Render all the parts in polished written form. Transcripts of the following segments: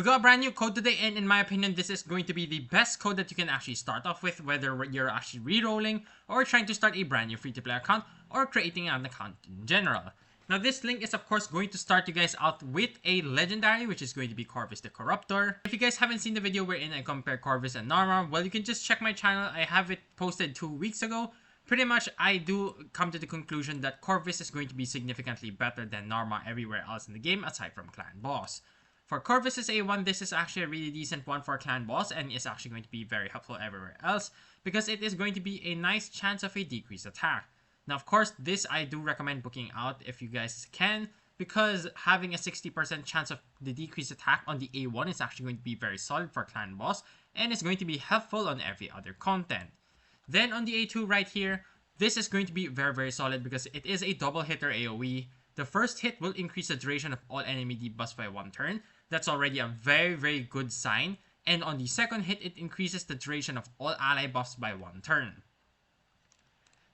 We got a brand new code today, and in my opinion, this is going to be the best code that you can actually start off with, whether you're actually re-rolling or trying to start a brand new free-to-play account or creating an account in general. Now, this link is of course going to start you guys out with a legendary, which is going to be Corvus the Corruptor. If you guys haven't seen the video wherein I compare Corvus and Narma, well, you can just check my channel. I have it posted 2 weeks ago. Pretty much, I do come to the conclusion that Corvus is going to be significantly better than Narma everywhere else in the game aside from Clan Boss. For Corvus' A1, this is actually a really decent one for Clan Boss and is actually going to be very helpful everywhere else because it is going to be a nice chance of a decreased attack. Now, of course, this I do recommend booking out if you guys can, because having a 60% chance of the decreased attack on the A1 is actually going to be very solid for Clan Boss, and it's going to be helpful on every other content. Then on the A2 right here, this is going to be very solid because it is a double hitter AoE. The first hit will increase the duration of all enemy debuffs by 1 turn. That's already a very good sign. And on the second hit, it increases the duration of all ally buffs by 1 turn.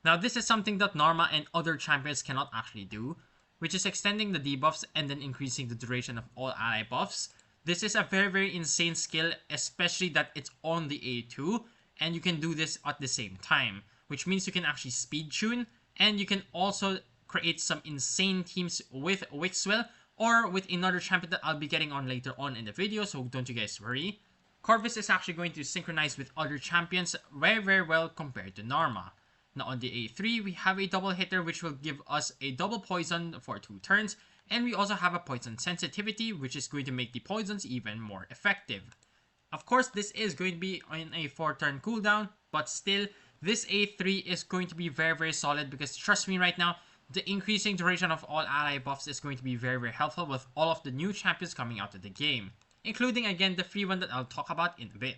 Now, this is something that Narma and other champions cannot actually do, which is extending the debuffs and then increasing the duration of all ally buffs. This is a very insane skill, especially that it's on the A2, and you can do this at the same time, which means you can actually speed tune, and you can also create some insane teams with Wixwell or with another champion that I'll be getting on later on in the video, so don't you guys worry. Corvus is actually going to synchronize with other champions very well compared to Narma. Now on the A3, we have a double hitter which will give us a double poison for 2 turns, and we also have a poison sensitivity which is going to make the poisons even more effective. Of course, this is going to be on a 4-turn cooldown, but still, this A3 is going to be very solid because trust me right now, the increasing duration of all ally buffs is going to be very helpful with all of the new champions coming out of the game, including again the free one that I'll talk about in a bit.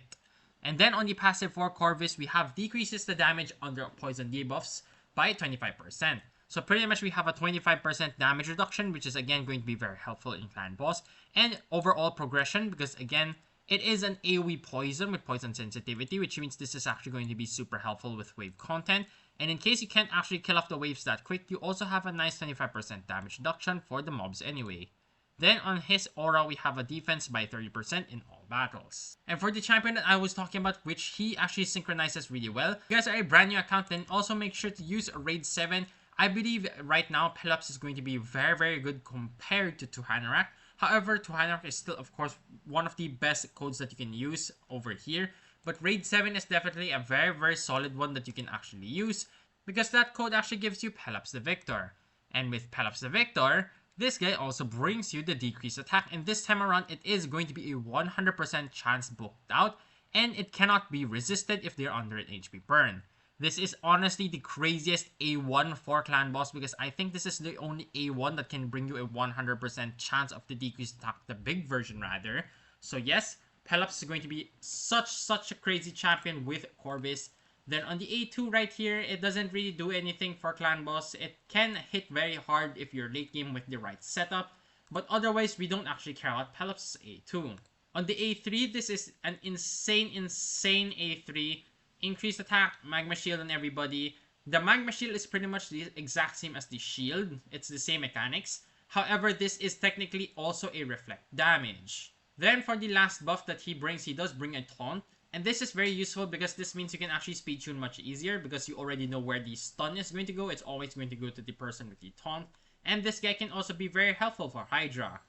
And then on the passive for Corvus, we have decreases the damage under poison debuffs by 25%. So pretty much we have a 25% damage reduction, which is again going to be very helpful in Clan Boss, and overall progression because again, it is an AoE poison with poison sensitivity, which means this is actually going to be super helpful with wave content. And in case you can't actually kill off the waves that quick, you also have a nice 25% damage reduction for the mobs anyway. Then on his aura, we have a defense by 30% in all battles. And for the champion that I was talking about, which he actually synchronizes really well, if you guys are a brand new account, then also make sure to use Raid 7. I believe right now, Pelops is going to be very good compared to Tuhanarak. However, Tuhanarak is still, of course, one of the best codes that you can use over here. But Raid 7 is definitely a very solid one that you can actually use because that code actually gives you Pelops the Victor. And with Pelops the Victor, this guy also brings you the decreased attack, and this time around it is going to be a 100% chance booked out, and it cannot be resisted if they're under an HP burn. This is honestly the craziest A1 for Clan Boss because I think this is the only A1 that can bring you a 100% chance of the decreased attack, the big version rather. So yes, Pelops is going to be such a crazy champion with Corvus. Then on the A2 right here, it doesn't really do anything for Clan Boss. It can hit very hard if you're late game with the right setup, but otherwise we don't actually care about Pelops' A2. On the A3, this is an insane A3. Increased attack, Magma Shield on everybody. The Magma Shield is pretty much the exact same as the shield. It's the same mechanics. However, this is technically also a reflect damage. Then for the last buff that he brings, he does bring a taunt. And this is very useful because this means you can actually speed tune much easier because you already know where the stun is going to go. It's always going to go to the person with the taunt. And this guy can also be very helpful for Hydra.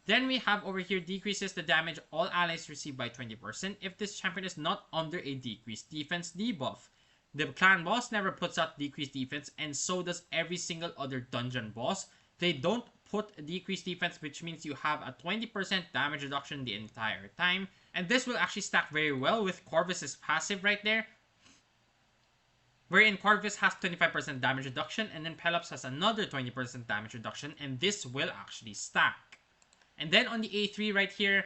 Then we have over here decreases the damage all allies receive by 20% if this champion is not under a decreased defense debuff. The Clan Boss never puts out decreased defense, and so does every single other dungeon boss. They don't put a decreased defense, which means you have a 20% damage reduction the entire time. And this will actually stack very well with Corvus' passive right there, wherein Corvus has 25% damage reduction and then Pelops has another 20% damage reduction, and this will actually stack. And then on the A3 right here,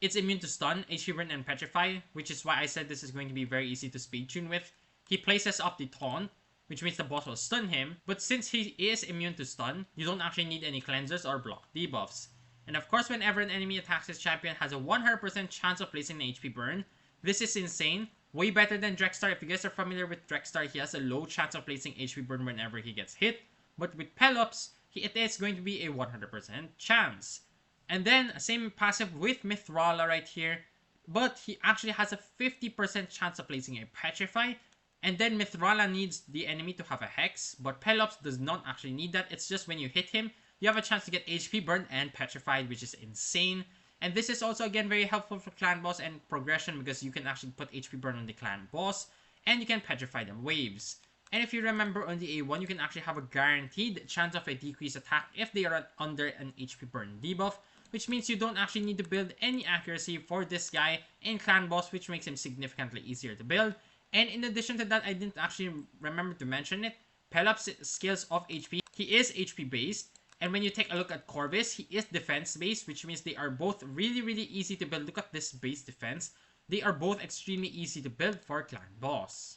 it's immune to stun, HP burn, and petrify, which is why I said this is going to be very easy to speed tune with. He places up the taunt, which means the boss will stun him, but since he is immune to stun, you don't actually need any cleansers or block debuffs. And of course, whenever an enemy attacks his champion, has a 100% chance of placing an HP burn. This is insane. Way better than Drexstar. If you guys are familiar with Drexstar, he has a low chance of placing HP burn whenever he gets hit. But with Pelops, it is going to be a 100% chance. And then same passive with Mithrala right here, but he actually has a 50% chance of placing a Petrify. And then Mithrala needs the enemy to have a Hex, but Pelops does not actually need that. It's just when you hit him, you have a chance to get HP burned and petrified, which is insane. And this is also again very helpful for clan boss and progression because you can actually put HP burn on the clan boss and you can petrify them waves. And if you remember on the A1, you can actually have a guaranteed chance of a decreased attack if they are under an HP burn debuff, which means you don't actually need to build any accuracy for this guy in clan boss, which makes him significantly easier to build. And in addition to that, I didn't actually remember to mention it, Pelops' skills of HP, he is HP based. And when you take a look at Corvus, he is defense based, which means they are both really easy to build. Look at this base defense. They are both extremely easy to build for clan boss.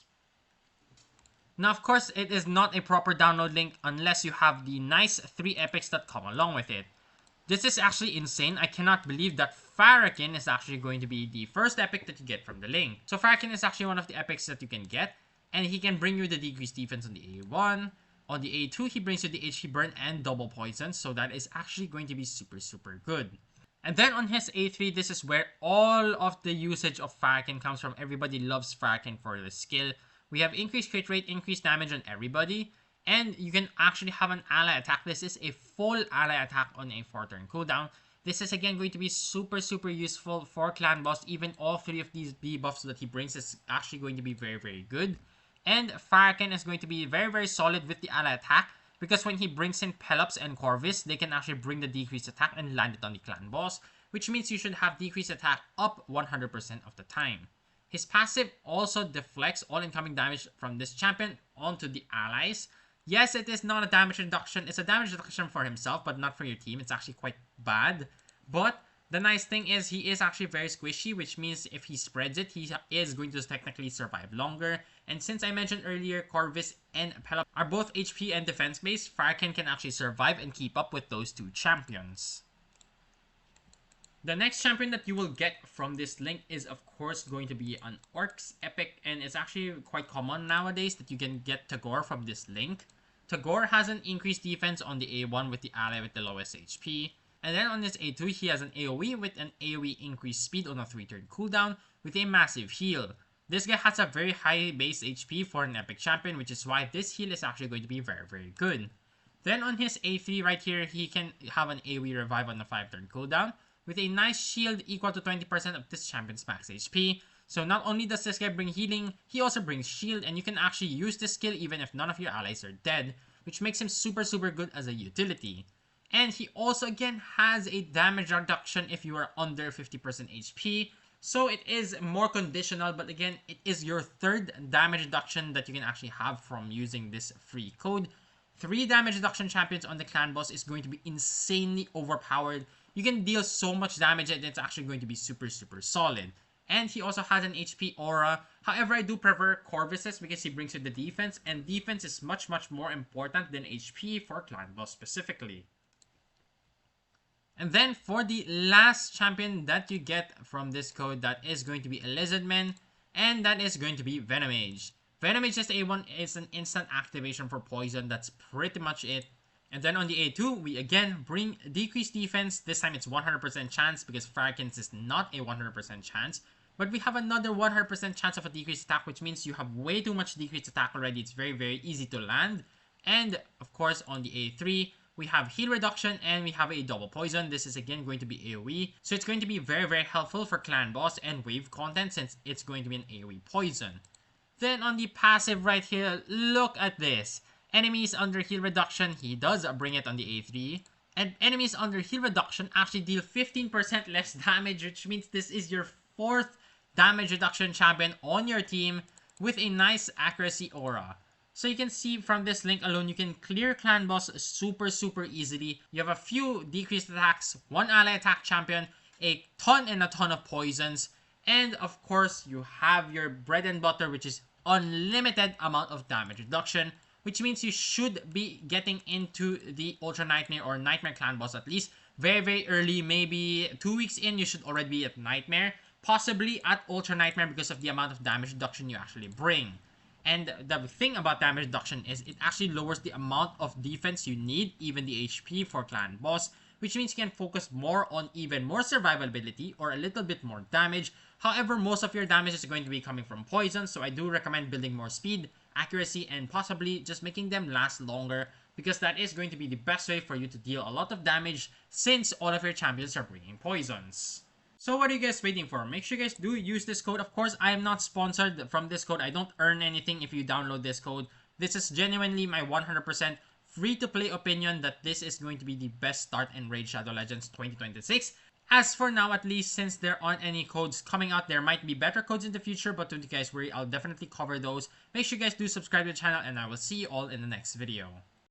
Now, of course, it is not a proper download link unless you have the nice 3 epics that come along with it. This is actually insane. I cannot believe that Farrakhan is actually going to be the first epic that you get from the link. So Farrakhan is actually one of the epics that you can get, and he can bring you the decreased defense on the A1. On the A2, he brings you the HP burn and double poison, so that is actually going to be super good. And then on his A3, this is where all of the usage of Farrakhan comes from. Everybody loves Farrakhan for the skill. We have increased crit rate, increased damage on everybody, and you can actually have an ally attack. This is a full ally attack on a 4-turn cooldown. This is again going to be super useful for clan boss. Even all 3 of these debuffs that he brings is actually going to be very good. And Farrakhan is going to be very solid with the ally attack because when he brings in Pelops and Corvus, they can actually bring the decreased attack and land it on the clan boss, which means you should have decreased attack up 100% of the time. His passive also deflects all incoming damage from this champion onto the allies. Yes, it is not a damage reduction. It's a damage reduction for himself, but not for your team. It's actually quite bad. But the nice thing is he is actually very squishy, which means if he spreads it, he is going to technically survive longer. And since I mentioned earlier, Corvus and Pelops are both HP and defense based, Farrakhan can actually survive and keep up with those 2 champions. The next champion that you will get from this link is of course going to be an Orcs epic, and it's actually quite common nowadays that you can get Tagore from this link. Tagore has an increased defense on the A1 with the ally with the lowest HP. And then on his A2, he has an AoE with an AoE increased speed on a 3-turn cooldown with a massive heal. This guy has a very high base HP for an epic champion, which is why this heal is actually going to be very good. Then on his A3 right here, he can have an AoE revive on a 5-turn cooldown with a nice shield equal to 20% of this champion's max HP. So not only does this guy bring healing, he also brings shield, and you can actually use this skill even if none of your allies are dead, which makes him super good as a utility. And he also again has a damage reduction if you are under 50% HP. So it is more conditional, but again, it is your 3rd damage reduction that you can actually have from using this free code. 3 damage reduction champions on the clan boss is going to be insanely overpowered. You can deal so much damage and it's actually going to be super solid. And he also has an HP aura. However, I do prefer Corvus's because he brings you the defense, and defense is much more important than HP for clan boss specifically. And then for the last champion that you get from this code, that is going to be a Lizardman, and that is going to be Venomage. Venomage is A1 is an instant activation for poison. That's pretty much it. And then on the A2, we again bring decreased defense. This time it's 100% chance because Farrakhan's is not a 100% chance. But we have another 100% chance of a decreased attack, which means you have way too much decreased attack already. It's very easy to land. And of course on the A3, we have heal reduction and we have a double poison. This is again going to be AoE. So it's going to be very helpful for clan boss and wave content since it's going to be an AoE poison. Then on the passive right here, look at this. Enemies under heal reduction, he does bring it on the A3. And enemies under heal reduction actually deal 15% less damage, which means this is your 4th damage reduction champion on your team with a nice accuracy aura. So you can see from this link alone, you can clear clan boss super easily. You have a few decreased attacks, 1 ally attack champion, a ton of poisons, and of course you have your bread and butter, which is unlimited amount of damage reduction, which means you should be getting into the Ultra Nightmare or Nightmare clan boss at least very early. Maybe 2 weeks in, you should already be at Nightmare, possibly at Ultra Nightmare because of the amount of damage reduction you actually bring. And the thing about damage reduction is it actually lowers the amount of defense you need, even the HP for clan boss, which means you can focus more on even more survivability or a little bit more damage. However, most of your damage is going to be coming from poison, so I do recommend building more speed, accuracy, and possibly just making them last longer, because that is going to be the best way for you to deal a lot of damage since all of your champions are bringing poisons. So what are you guys waiting for? Make sure you guys do use this code. Of course, I am not sponsored from this code. I don't earn anything if you download this code. This is genuinely my 100% free-to-play opinion that this is going to be the best start in Raid Shadow Legends 2026. As for now, at least, since there aren't any codes coming out, there might be better codes in the future, but don't you guys worry, I'll definitely cover those. Make sure you guys do subscribe to the channel, and I will see you all in the next video.